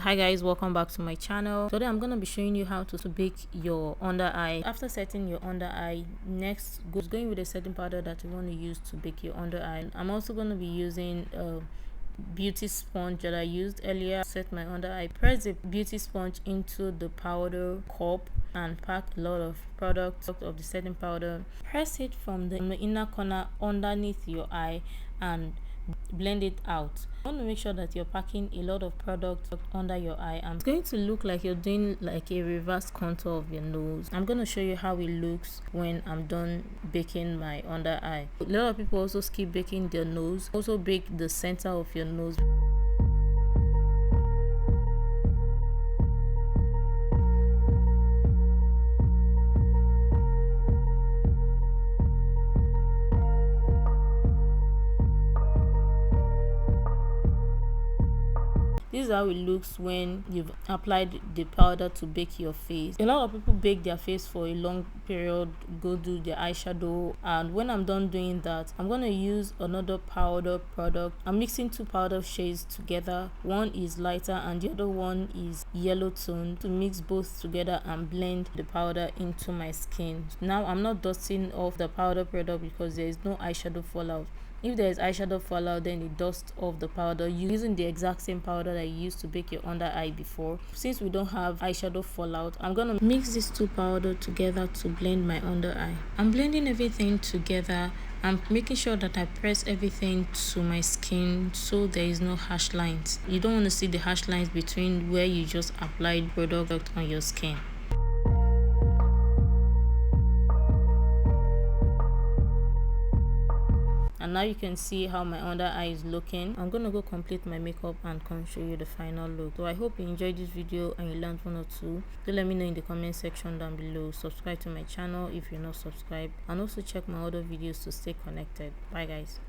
Hi guys, welcome back to my channel. Today I'm going to be showing you how to bake your under eye. After setting your under eye, next going with a setting powder that you want to use to bake your under eye. I'm also going to be using a beauty sponge that I used earlier to set my under eye. Press the beauty sponge into the powder cup and pack a lot of product of the setting powder. Press it from the inner corner underneath your eye and blend it out. You want to make sure that you're packing a lot of product under your eye, and it's going to look like you're doing like a reverse contour of your nose. I'm going to show you how it looks when I'm done baking my under eye. A lot of people also skip baking their nose. Also bake the center of your nose. This is how it looks when you've applied the powder to bake your face. A lot of people bake their face for a long period, go do their eyeshadow, and when I'm done doing that, I'm going to use another powder product. I'm mixing two powder shades together. One is lighter and the other one is yellow tone, to mix both together and blend the powder into my skin. Now I'm not dusting off the powder product because there is no eyeshadow fallout. If there is eyeshadow fallout, then it dust off the powder using the exact same powder that you used to bake your under eye before. Since we don't have eyeshadow fallout, I'm gonna mix these two powder together to blend my under eye. I'm blending everything together. I'm making sure that I press everything to my skin so there is no harsh lines. You don't want to see the harsh lines between where you just applied product on your skin. And now you can see how my under eye is looking. I'm gonna go complete my makeup and come show you the final look. So I hope you enjoyed this video and you learned one or two. Do let me know in the comment section down below. Subscribe to my channel if you're not subscribed, and also check my other videos to stay connected. Bye guys.